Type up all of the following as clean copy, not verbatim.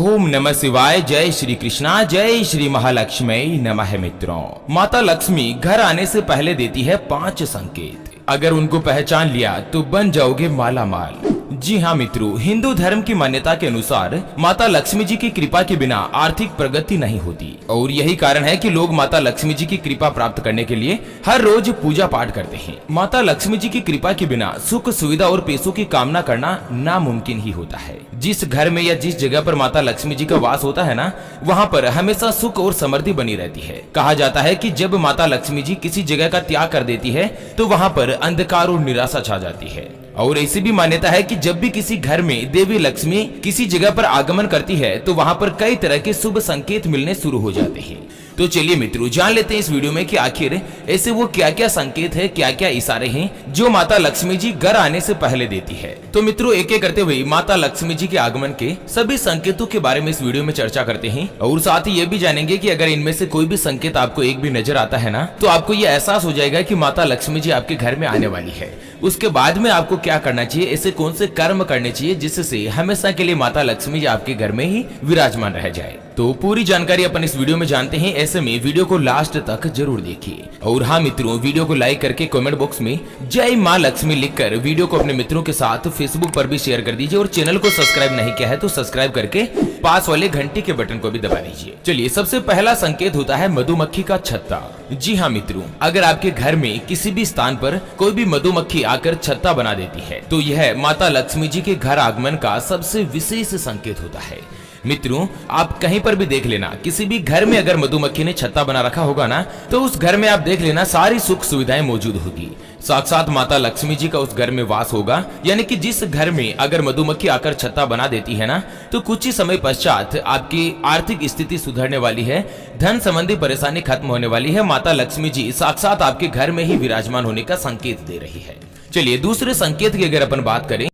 ओम नमः शिवाय। जय श्री कृष्णा, जय श्री महालक्ष्मी नमः। मित्रों, माता लक्ष्मी घर आने से पहले देती है 5 संकेत। अगर उनको पहचान लिया तो बन जाओगे माला माल। जी हाँ मित्रों, हिंदू धर्म की मान्यता के अनुसार माता लक्ष्मी जी की कृपा के बिना आर्थिक प्रगति नहीं होती और यही कारण है कि लोग माता लक्ष्मी जी की कृपा प्राप्त करने के लिए हर रोज पूजा पाठ करते हैं। माता लक्ष्मी जी की कृपा के बिना सुख सुविधा और पैसों की कामना करना नामुमकिन ही होता है। जिस घर में या जिस जगह पर माता लक्ष्मी जी का वास होता है ना, वहाँ पर हमेशा सुख और समृद्धि बनी रहती है। कहा जाता है कि जब माता लक्ष्मी जी किसी जगह का त्याग कर देती है तो वहाँ पर अंधकार और निराशा छा जाती है। और ऐसी भी मान्यता है कि जब भी किसी घर में देवी लक्ष्मी किसी जगह पर आगमन करती है तो वहाँ पर कई तरह के शुभ संकेत मिलने शुरू हो जाते हैं। तो चलिए मित्रों, जान लेते हैं इस वीडियो में कि आखिर ऐसे वो क्या क्या संकेत है, क्या क्या इशारे हैं जो माता लक्ष्मी जी घर आने से पहले देती है। तो मित्रों, एक एक करते हुए माता लक्ष्मी जी के आगमन के सभी संकेतों के बारे में इस वीडियो में चर्चा करते हैं और साथ ही ये भी जानेंगे कि अगर इनमें से कोई भी संकेत आपको एक भी नजर आता है ना, तो आपको ये एहसास हो जाएगा कि माता लक्ष्मी जी आपके घर में आने वाली है। उसके बाद में आपको क्या करना चाहिए, ऐसे कौन से कर्म करने चाहिए जिससे हमेशा के लिए माता लक्ष्मी जी आपके घर में ही विराजमान रह जाए। तो पूरी जानकारी अपन इस वीडियो में जानते हैं। ऐसे में वीडियो को लास्ट तक जरूर देखिए। और हाँ मित्रों, वीडियो को लाइक करके कमेंट बॉक्स में जय माँ लक्ष्मी लिखकर वीडियो को अपने मित्रों के साथ फेसबुक पर भी शेयर कर दीजिए और चैनल को सब्सक्राइब नहीं किया है तो सब्सक्राइब करके पास वाले घंटी के बटन को भी दबा दीजिए। चलिए, सबसे पहला संकेत होता है मधुमक्खी का छत्ता। जी हाँ मित्रों, अगर आपके घर में किसी भी स्थान पर कोई भी मधुमक्खी आकर छत्ता बना देती है तो यह माता लक्ष्मी जी के घर आगमन का सबसे विशेष संकेत होता है। मित्रों, आप कहीं पर भी देख लेना, किसी भी घर में अगर मधुमक्खी ने छत्ता बना रखा होगा ना, तो उस घर में आप देख लेना सारी सुख सुविधाएं मौजूद होगी। साक्षात माता लक्ष्मी जी का उस घर में वास होगा। यानी कि जिस घर में अगर मधुमक्खी आकर छत्ता बना देती है ना, तो कुछ ही समय पश्चात आपकी आर्थिक स्थिति सुधरने वाली है, धन संबंधी परेशानी खत्म होने वाली है। माता लक्ष्मी जी साक्षात आपके घर में ही विराजमान होने का संकेत दे रही है। चलिए, दूसरे संकेत की अगर अपन बात करें,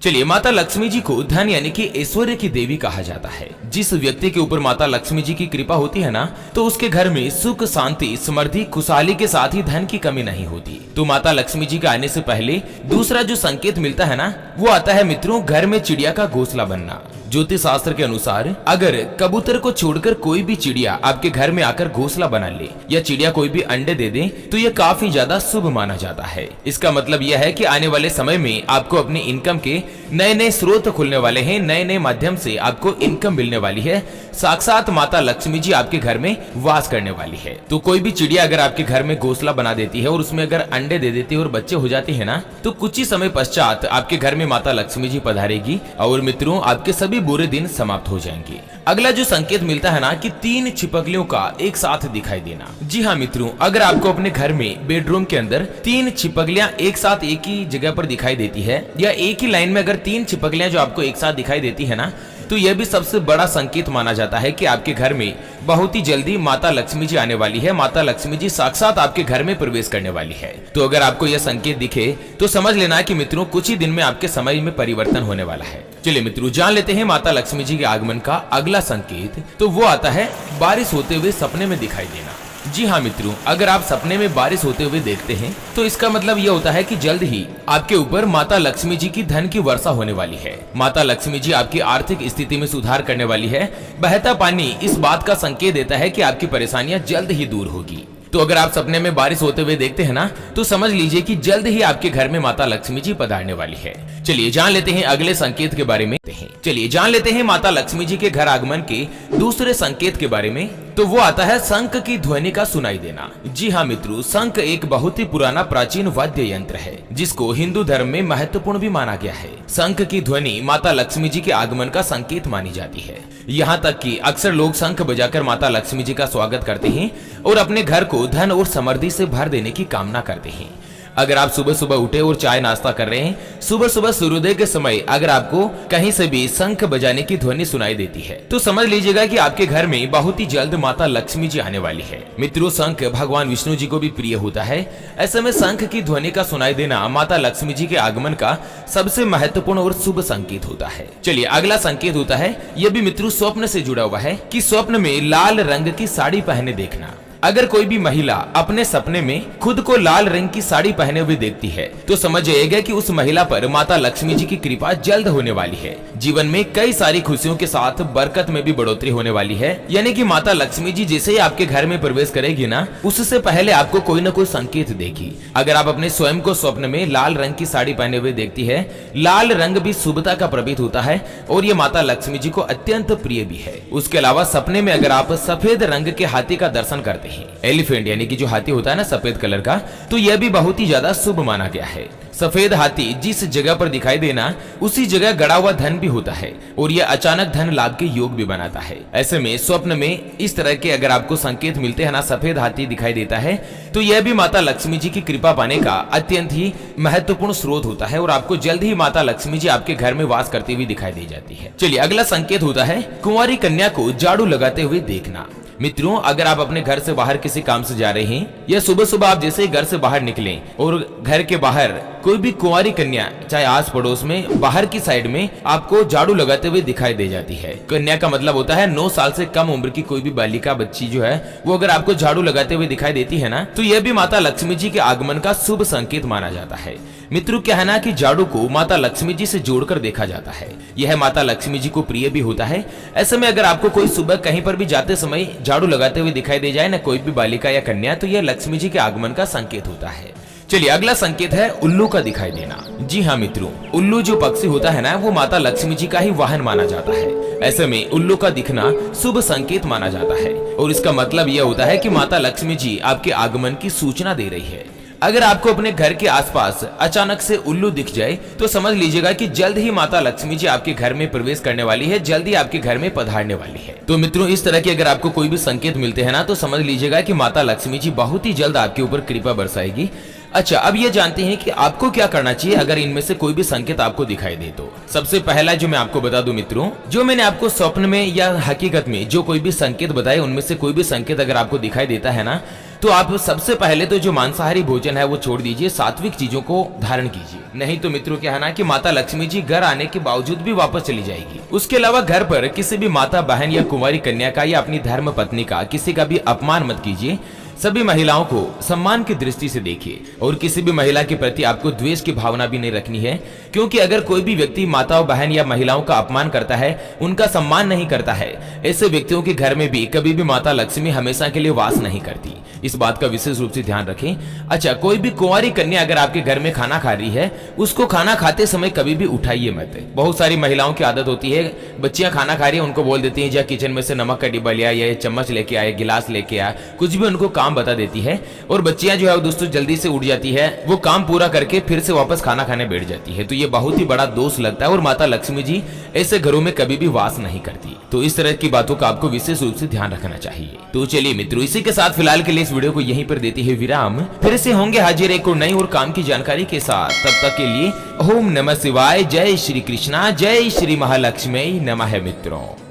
चलिए, माता लक्ष्मी जी को धन यानी कि ऐश्वर्य की देवी कहा जाता है। जिस व्यक्ति के ऊपर माता लक्ष्मी जी की कृपा होती है ना, तो उसके घर में सुख शांति समृद्धि खुशहाली के साथ ही धन की कमी नहीं होती। तो माता लक्ष्मी जी के आने से पहले दूसरा जो संकेत मिलता है ना, वो आता है मित्रों घर में चिड़िया का घोंसला बनना। ज्योतिष शास्त्र के अनुसार अगर कबूतर को छोड़कर कोई भी चिड़िया आपके घर में आकर घोंसला बना ले या चिड़िया कोई भी अंडे दे दे तो यह काफी ज्यादा शुभ माना जाता है। इसका मतलब यह है कि आने वाले समय में आपको अपनी इनकम के नए नए स्रोत खुलने वाले हैं, नए नए माध्यम से आपको इनकम मिलने वाली है। साक्षात माता लक्ष्मी जी आपके घर में वास करने वाली है। तो कोई भी चिड़िया अगर आपके घर में घोंसला बना देती है और उसमें अगर अंडे दे देती है और बच्चे हो जाते हैं ना, तो कुछ ही समय पश्चात आपके घर में माता लक्ष्मी जी पधारेगी और मित्रों आपके सभी बुरे दिन समाप्त हो जाएंगे। अगला जो संकेत मिलता है ना कि 3 छिपकलियों का एक साथ दिखाई देना। जी हाँ मित्रों, अगर आपको अपने घर में बेडरूम के अंदर 3 छिपकलियां एक साथ एक ही जगह पर दिखाई देती है या एक ही लाइन में अगर 3 छिपकलियां जो आपको एक साथ दिखाई देती है ना, तो यह भी सबसे बड़ा संकेत माना जाता है कि आपके घर में बहुत ही जल्दी माता लक्ष्मी जी आने वाली है। माता लक्ष्मी जी साक्षात आपके घर में प्रवेश करने वाली है। तो अगर आपको यह संकेत दिखे तो समझ लेना है कि मित्रों कुछ ही दिन में आपके समय में परिवर्तन होने वाला है। चलिए मित्रों, जान लेते हैं माता लक्ष्मी जी के आगमन का अगला संकेत। तो वो आता है बारिश होते हुए सपने में दिखाई देना। जी हाँ मित्रों, अगर आप सपने में बारिश होते हुए देखते हैं तो इसका मतलब यह होता है कि जल्द ही आपके ऊपर माता लक्ष्मी जी की धन की वर्षा होने वाली है। माता लक्ष्मी जी आपकी आर्थिक स्थिति में सुधार करने वाली है। बहता पानी इस बात का संकेत देता है कि आपकी परेशानियां जल्द ही दूर होगी। तो अगर आप सपने में बारिश होते हुए देखते हैं ना, तो समझ लीजिए कि जल्द ही आपके घर में माता लक्ष्मी जी पधारने वाली है। चलिए जान लेते हैं अगले संकेत के बारे में। चलिए जान लेते हैं माता लक्ष्मी जी के घर आगमन के दूसरे संकेत के बारे में। तो वो आता है शंख की ध्वनि का सुनाई देना। जी हाँ मित्रों, शंख एक बहुत ही पुराना प्राचीन वाद्य यंत्र है जिसको हिंदू धर्म में महत्वपूर्ण भी माना गया है। शंख की ध्वनि माता लक्ष्मी जी के आगमन का संकेत मानी जाती है। यहाँ तक कि अक्सर लोग शंख बजाकर माता लक्ष्मी जी का स्वागत करते हैं और अपने घर को धन और समृद्धि से भर देने की कामना करते हैं। अगर आप सुबह सुबह उठे और चाय नाश्ता कर रहे हैं, सुबह सुबह सूर्योदय के समय अगर आपको कहीं से भी शंख बजाने की ध्वनि सुनाई देती है तो समझ लीजिएगा कि आपके घर में बहुत ही जल्द माता लक्ष्मी जी आने वाली है। मित्रों, शंख भगवान विष्णु जी को भी प्रिय होता है। ऐसे में शंख की ध्वनि का सुनाई देना माता लक्ष्मी जी के आगमन का सबसे महत्वपूर्ण और शुभ संकेत होता है। चलिए अगला संकेत होता है, यह भी मित्रों स्वप्न से जुड़ा हुआ है कि स्वप्न में लाल रंग की साड़ी पहने देखना। अगर कोई भी महिला अपने सपने में खुद को लाल रंग की साड़ी पहने हुए देखती है तो समझ जाइएगा कि उस महिला पर माता लक्ष्मी जी की कृपा जल्द होने वाली है। जीवन में कई सारी खुशियों के साथ बरकत में भी बढ़ोतरी होने वाली है। यानी कि माता लक्ष्मी जी जैसे ही आपके घर में प्रवेश करेगी ना, उससे पहले आपको कोई न कोई संकेत देगी। अगर आप अपने स्वयं को स्वप्न में लाल रंग की साड़ी पहने हुए देखती है, लाल रंग भी शुभता का प्रतीक होता है और ये माता लक्ष्मी जी को अत्यंत प्रिय भी है। उसके अलावा सपने में अगर आप सफेद रंग के हाथी का दर्शन करते हैं, एलिफेंट यानी कि जो हाथी होता है ना सफेद कलर का, तो यह भी बहुत ही ज्यादा शुभ माना गया है। सफेद हाथी जिस जगह पर दिखाई देना, उसी जगह गड़ा हुआ धन भी होता है और यह अचानक धन लाभ के योग भी बनाता है। ऐसे में स्वप्न में इस तरह के अगर आपको संकेत मिलते हैं ना, सफेद हाथी दिखाई देता है, तो यह भी माता लक्ष्मी जी की कृपा पाने का अत्यंत ही महत्वपूर्ण स्रोत होता है और आपको जल्द ही माता लक्ष्मी जी आपके घर में वास करती हुई दिखाई दे जाती है। चलिए अगला संकेत होता है कुंवारी कन्या को झाड़ू लगाते हुए देखना। मित्रों, अगर आप अपने घर से बाहर किसी काम से जा रहे हैं या सुबह सुबह आप जैसे ही घर से बाहर निकलें और घर के बाहर कोई भी कुंवारी कन्या चाहे आस पड़ोस में बाहर की साइड में आपको झाड़ू लगाते हुए दिखाई दे जाती है। कन्या का मतलब होता है 9 साल से कम उम्र की कोई भी बालिका बच्ची जो है वो अगर आपको झाड़ू लगाते हुए दिखाई देती है ना, तो यह भी माता लक्ष्मी जी के आगमन का शुभ संकेत माना जाता है। मित्रों, क्या है ना कि झाड़ू को माता लक्ष्मी जी से जोड़कर देखा जाता है। यह माता लक्ष्मी जी को प्रिय भी होता है। ऐसे में अगर आपको कोई सुबह कहीं पर भी जाते समय झाड़ू लगाते हुए दिखाई दे जाए ना कोई भी बालिका या कन्या, तो यह लक्ष्मी जी के आगमन का संकेत होता है। चलिए अगला संकेत है उल्लू का दिखाई देना। जी हाँ मित्रों, उल्लू जो पक्षी होता है ना, वो माता लक्ष्मी जी का ही वाहन माना जाता है। ऐसे में उल्लू का दिखना शुभ संकेत माना जाता है और इसका मतलब यह होता है कि माता लक्ष्मी जी आपके आगमन की सूचना दे रही है। अगर आपको अपने घर के आसपास अचानक से उल्लू दिख जाए तो समझ लीजिएगा कि जल्द ही माता लक्ष्मी जी आपके घर में प्रवेश करने वाली है, जल्द ही आपके घर में पधारने वाली है। तो मित्रों, इस तरह के अगर आपको कोई भी संकेत मिलते हैं ना, तो समझ लीजिएगा कि माता लक्ष्मी जी बहुत ही जल्द आपके ऊपर कृपा बरसाएगी। अच्छा, अब ये जानते हैं कि आपको क्या करना चाहिए अगर इनमें से कोई भी संकेत आपको दिखाई दे तो। सबसे पहला जो मैं आपको बता दूं मित्रों, जो मैंने आपको स्वप्न में या हकीकत में जो कोई भी संकेत बताए, उनमें से कोई भी संकेत अगर आपको दिखाई देता है ना, तो आप सबसे पहले तो जो मांसाहारी भोजन है वो छोड़ दीजिए, सात्विक चीजों को धारण कीजिए। नहीं तो मित्रों क्या है ना कि माता लक्ष्मी जी घर आने के बावजूद भी वापस चली जाएगी। उसके अलावा घर पर किसी भी माता बहन या कुंवारी कन्या का या अपनी धर्म पत्नी का किसी का भी अपमान मत कीजिए। सभी महिलाओं को सम्मान की दृष्टि से देखिए और किसी भी महिला के प्रति आपको द्वेष की भावना भी नहीं रखनी है, क्योंकि अगर कोई भी व्यक्ति माताओं बहन या महिलाओं का अपमान करता है, उनका सम्मान नहीं करता है, ऐसे व्यक्तियों के घर में भी कभी भी माता लक्ष्मी हमेशा के लिए वास नहीं करती। इस बात का विशेष रूप से ध्यान रखें। अच्छा, कोई भी कुंवारी कन्या अगर आपके घर में खाना खा रही है, उसको खाना खाते समय कभी भी उठाइए मत। बहुत सारी महिलाओं की आदत होती है, बच्चियां खाना खा रही है, उनको बोल देती है जा किचन में से नमक का डिब्बा लिया, या चम्मच लेके आए, गिलास लेके आया, कुछ भी उनको काम बता देती है और बच्चियां जो है दोस्तों जल्दी से उठ जाती है, वो काम पूरा करके फिर से वापस खाना खाने बैठ जाती है। तो ये बहुत ही बड़ा दोष लगता है और माता लक्ष्मी जी ऐसे घरों में कभी भी वास नहीं करती। तो इस तरह की बातों का आपको विशेष रूप से ध्यान रखना चाहिए। तो चलिए मित्रों, इसी के साथ फिलहाल के लिए इस वीडियो को यहीं पर देते हैं विराम। फिर से होंगे हाजिर एक और नई और काम की जानकारी के साथ। तब तक के लिए ओम नमः शिवाय, जय श्री कृष्णा, जय श्री महालक्ष्मी नमः मित्रों।